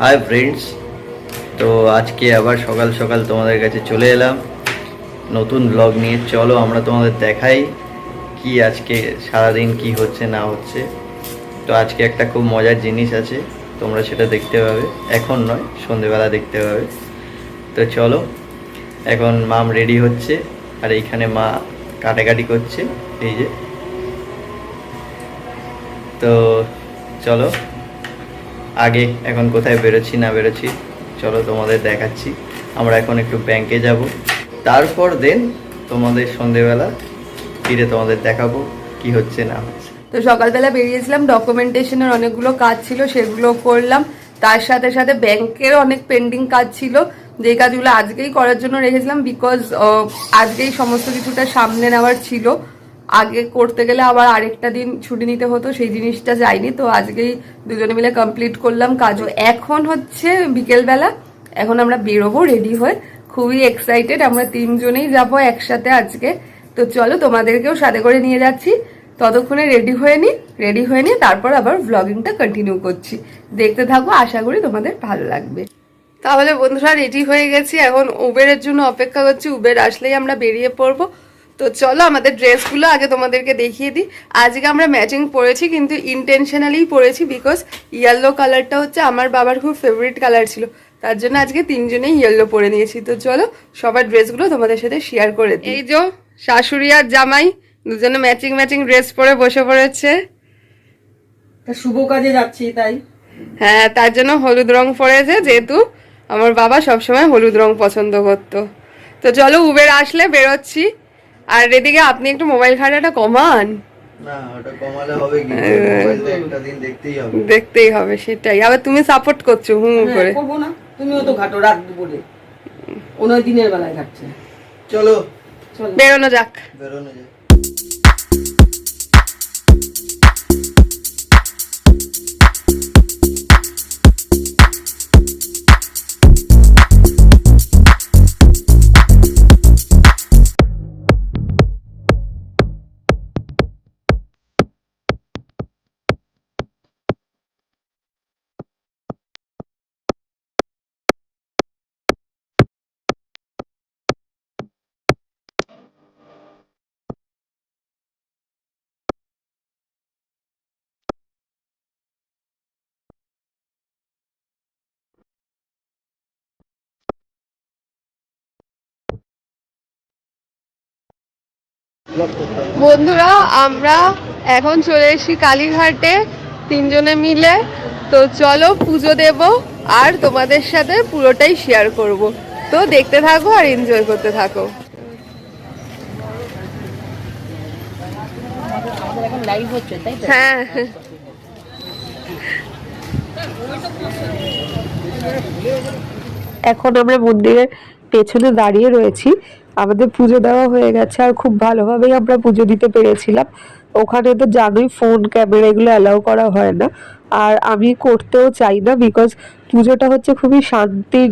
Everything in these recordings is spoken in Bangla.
হাই ফ্রেন্ডস, তো আজকে আবার সকাল সকাল তোমাদের কাছে চলে এলাম নতুন ব্লগ নিয়ে। চলো আমরা তোমাদের দেখাই কি আজকে সারাদিন কি হচ্ছে না হচ্ছে। তো আজকে একটা খুব মজার জিনিস আছে, তোমরা সেটা দেখতে পাবে, এখন নয় সন্ধেবেলা দেখতে পাবে। তো চলো, এখন মাম রেডি হচ্ছে আর এইখানে মা কাটাকাটি করছে, এই যে। তো চলো, আগে এখন কোথায় বেরোচ্ছি না বেরোচ্ছি চলো তোমাদের দেখাচ্ছি। আমরা এখন একটু ব্যাংকে যাব, তারপর দেন তোমাদের সন্ধেবেলা ফিরে তোমাদের দেখাবো কি হচ্ছে না হচ্ছে। তো সকালবেলা বেরিয়েছিলাম, ডকুমেন্টেশনের অনেকগুলো কাজ ছিল সেগুলো করলাম। তার সাথে সাথে ব্যাংকের অনেক পেন্ডিং কাজ ছিল, যে কাজগুলো আজকেই করার জন্য রেখেছিলাম, বিকজ আজকেই সমস্ত কিছুটা সামনে নেওয়ার ছিল। আগে করতে গেলে আবার আরেকটা দিন ছুটি নিতে হতো, সেই জিনিসটা যায়নি। তো আজকেই দুজনে মিলে কমপ্লিট করলাম কাজও। এখন হচ্ছে বিকেলবেলা, এখন আমরা বেরোবো রেডি হয়ে, খুবই এক্সাইটেড। আমরা তিনজনেই যাব একসাথে আজকে। তো চলো তোমাদেরকেও সাথে করে নিয়ে যাচ্ছি, ততক্ষণে রেডি হয়ে নিয়ে তারপর আবার ব্লগিংটা কন্টিনিউ করছি। দেখতে থাকো, আশা করি তোমাদের ভালো লাগবে। তাহলে বন্ধুরা রেডি হয়ে গেছি, এখন উবেরের জন্য অপেক্ষা করছি। উবের আসলেই আমরা বেরিয়ে পড়বো। তো চলো আমাদের ড্রেসগুলো আগে তোমাদেরকে দেখিয়ে দিই। আজকে আমরা ম্যাচিং পরেছি, কিন্তু ইন্টেনশনালি পরেছি, বিকজ ইয়েলো কালারটা হচ্ছে আমার বাবার খুব ফেভারিট কালার ছিল, তার জন্য আজকে তিনজনেই ইয়েলো পরে নিয়েছি। তো চলো সবার ড্রেসগুলো তোমাদের সাথে শেয়ার করে দিই। এই যে শাশুড়ি আর জামাই দুজনে ম্যাচিং ম্যাচিং ড্রেস পরে বসে পড়েছে। শুভ কাজে যাচ্ছি তাই। হ্যাঁ, তার জন্য হলুদ রং পরেছে, যেহেতু আমার বাবা সবসময় হলুদ রং পছন্দ করতো। তো চলো উবের আসলে বেরোচ্ছি। আর এদিকে আপনি একটু মোবাইল ঘাটাটা কমান। না, ওটা কমালে হবে কি? মোবাইল তো একটা দিন দেখতেই হবে, সেটাই। আবার তুমি সাপোর্ট করছো করে। করবো না, তুমিও তো ঘাটো রাত দুপুরে, অন্য দিনের বেলায় ঘাটছে। চলো বেরোনো যাক। বেরোনো যায়। বন্ধুরা আমরা এখন চলে এসেছি কালীঘাটে তিনজনে মিলে। তো চলো পুজো দেব আর তোমাদের সাথে পুরোটাই শেয়ার করব। তো দেখতে থাকো আর এনজয় করতে থাকো। হ্যাঁ, এখন আমরা মন্দিরের পেছনে দাঁড়িয়ে রয়েছি। আমাদের পুজো দেওয়া হয়ে গেছে আর খুব ভালোভাবেই আমরা পুজো দিতে পেরেছিলাম। ওখানে তো জানোই ফোন ক্যামেরা এগুলো অ্যালাউ করা হয় না, আর আমি করতেও চাই না, বিকজ পুজোটা হচ্ছে খুবই শান্তির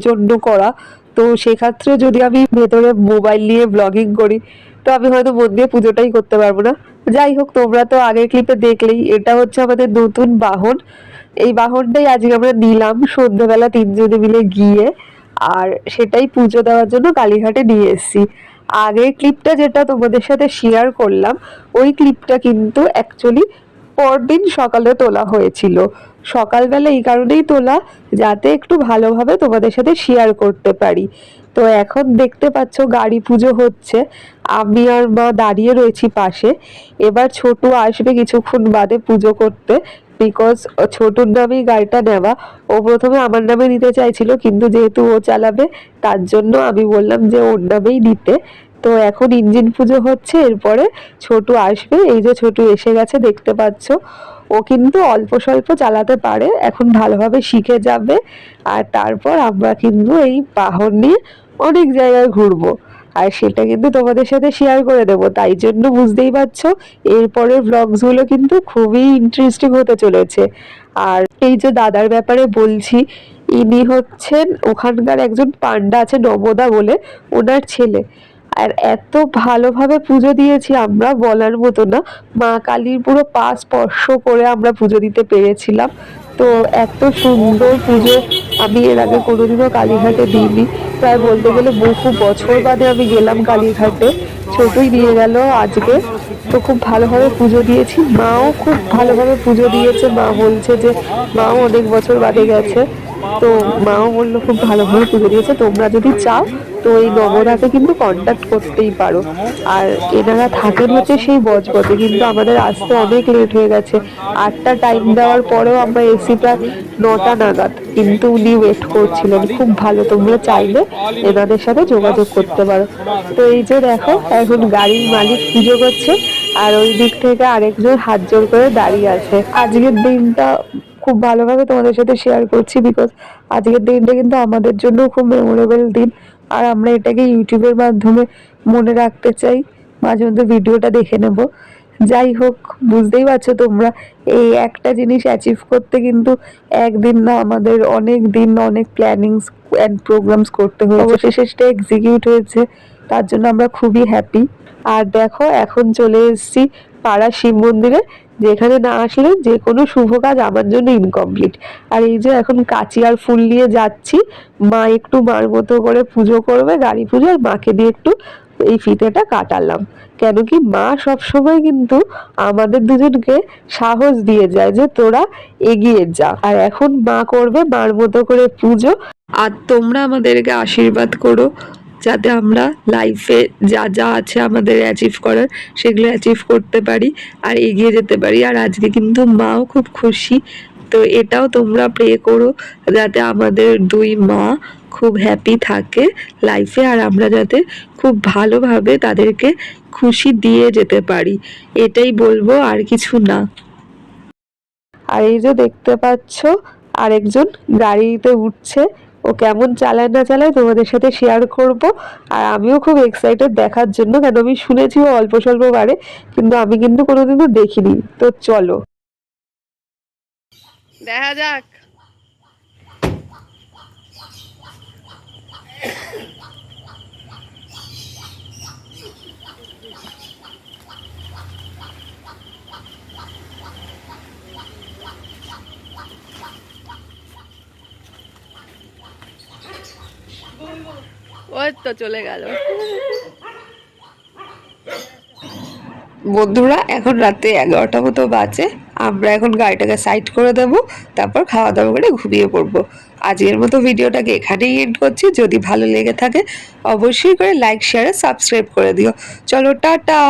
জন্য করা। তো সেক্ষেত্রে যদি আমি ভেতরে মোবাইল নিয়ে ব্লগিং করি, তো আমি হয়তো মন দিয়ে পুজোটাই করতে পারবো না। যাই হোক, তোমরা তো আগের ক্লিপে দেখলেই, এটা হচ্ছে আমাদের নতুন বাহন। এই বাহনটাই আজকে আমরা নিলাম সন্ধ্যেবেলা তিনজনে মিলে গিয়ে, আর সেটাই পুজো দেওয়ার জন্য কালীঘাটে নিয়ে এসেছি। আগের ক্লিপটা যেটা তোমাদের সাথে শেয়ার করলাম, ওই ক্লিপটা কিন্তু অ্যাকচুয়ালি পরদিন সকালে তোলা হয়েছিল। সকালবেলা এই কারণেই তোলা, যাতে একটু ভালোভাবে তোমাদের সাথে শেয়ার করতে পারি। তো এখন দেখতে পাচ্ছ গাড়ি পুজো হচ্ছে, আমি আর মা দাঁড়িয়ে রয়েছি পাশে। এবার ছোটু আসবে কিছুক্ষণ বাদে পুজো করতে, বিকজ ছোটুর নামেই গাড়িটা নেওয়া। ও প্রথমে আমার নামে নিতে চাইছিল, কিন্তু যেহেতু ও চালাবে তার জন্য আমি বললাম যে ওর নামেই নিতে। তো এখন ইঞ্জিন পুজো হচ্ছে, এরপরে ছোটু আসবে। এই যে ছোটু এসে গেছে, দেখতে পাচ্ছ। ও কিন্তু অল্প স্বল্প চালাতে পারে, এখন ভালোভাবে শিখে যাবে। আর তারপর আমরা কিন্তু এই বাহন নিয়ে অনেক জায়গায় ঘুরবো, আর সেটা কিন্তু তোমাদের সাথে শেয়ার করে দেবো। তাই জন্য বুঝতেই পারছো এরপরের ব্লগসগুলো কিন্তু খুবই ইন্টারেস্টিং হতে চলেছে। আর এই যে দাদার ব্যাপারে বলছি, ইনি হচ্ছেন ওখানকার একজন পান্ডা আছে নবদা বলে, ওনার ছেলে। আর এত ভালোভাবে পুজো দিয়েছি আমরা, বলার মতো না। মা কালীর পুরো পা স্পর্শ করে আমরা পুজো দিতে পেরেছিলাম। তো এত সুন্দর পুজো আমি এর আগে কোনোদিনও কালীঘাটে দিইনি। প্রায় বলতে গেলে বহু বছর বাদে আমি গেলাম কালীঘাটে, ছোটই নিয়ে গেল আজকে। তো খুব ভালোভাবে পুজো দিয়েছি, মাও খুব ভালোভাবে পুজো দিয়েছে। মা বলছে যে মাও অনেক বছর বাদে গেছে, তো মাও বললো খুব ভালোভাবে পুজো দিয়েছে। তোমরা যদি চাও তো এই নবরাতে কিন্তু কন্ট্যাক্ট করতেই পারো। আর এনারা থাকেন হচ্ছে সেই বজবজে, কিন্তু আমাদের আসতে অনেক লেট হয়ে গেছে। 8টা টাইম দেওয়ার পরেও আমরা এসি প্রায় 9টা নাগাদ, কিন্তু উনি ওয়েট করছিলেন। খুব ভালো, তোমরা চাইলে এনাদের সাথে যোগাযোগ করতে পারো। তো এই যে দেখো, এখন গাড়ির মালিক পুজো করছে আর ওই দিক থেকে আরেকজন হাত জোর করে দাঁড়িয়ে আছে। আজকের দিনটা খুব ভালোভাবে তোমাদের সাথে শেয়ার করছি, বিকজ আজকের দিনটা কিন্তু আমাদের জন্য খুব মেমোরেবল দিন। আর আমরা এটাকে ইউটিউবের মাধ্যমে মনে রাখতে চাই, মাঝে মধ্যে ভিডিওটা দেখে নেব। যাই হোক, বুঝতেই পারছো তোমরা, এই একটা জিনিস অ্যাচিভ করতে কিন্তু একদিন না, আমাদের অনেক দিন, অনেক প্ল্যানিংস অ্যান্ড প্রোগ্রামস করতে হয়েছে। অবশেষে সেটা এক্সিকিউট হয়েছে, তার জন্য আমরা খুবই হ্যাপি। আর দেখো, এখন চলে এসেছি পাড়া শিব মন্দিরে, যেখানে না আসলে যে কোনো শুভ কাজ আমার জন্য ইনকমপ্লিট। আর এই যে এখন কাঁচি আর ফুল নিয়ে যাচ্ছি, মা একটু মার মতো করে পুজো করবে, গাড়ি পুজো, আর মাকে দিয়ে একটু এই ফিতেটা কাটালাম। কেন কি মা সবসময় কিন্তু আমাদের দুজনকে সাহস দিয়ে যায় যে তোরা এগিয়ে যা। আর এখন মা করবে মার মতো করে পুজো, আর তোমরা আমাদেরকে আশীর্বাদ করো যাতে আমরা লাইফে যা যা আছে আমাদের অ্যাচিভ করার, সেগুলো অ্যাচিভ করতে পারি আর এগিয়ে যেতে পারি। আর আজকে কিন্তু মাও খুব খুশি, তো এটাও তোমরা প্রে করো যাতে আমাদের দুই মা খুব হ্যাপি থাকে লাইফে, আর আমরা যাতে খুব ভালোভাবে তাদেরকে খুশি দিয়ে যেতে পারি, এটাই বলবো, আর কিছু না। আর এই যে দেখতে পাচ্ছ, আরেকজন গাড়িতে উঠছে, ও কেমন চালায় না চালায় তোমাদের সাথে শেয়ার করব। আর আমিও খুব এক্সাইটেড দেখার জন্য, কেন আমি শুনেছি ও অল্প স্বল্প পারে, কিন্তু আমি কিন্তু কোনোদিনও দেখিনি। তো চলো দেখা যাক। ওই তো চলে গেল। বন্ধুরা, এখন রাতে 11টা মতো বাজে, আমরা এখন গাড়িটাকে সাইড করে দেবো, তারপর খাওয়া দাওয়া করে ঘুমিয়ে পড়বো। আজকের মতো ভিডিওটাকে এখানেই এন্ড করছি। যদি ভালো লেগে থাকে অবশ্যই করে লাইক, শেয়ার, সাবস্ক্রাইব করে দিও। চলো, টাটা।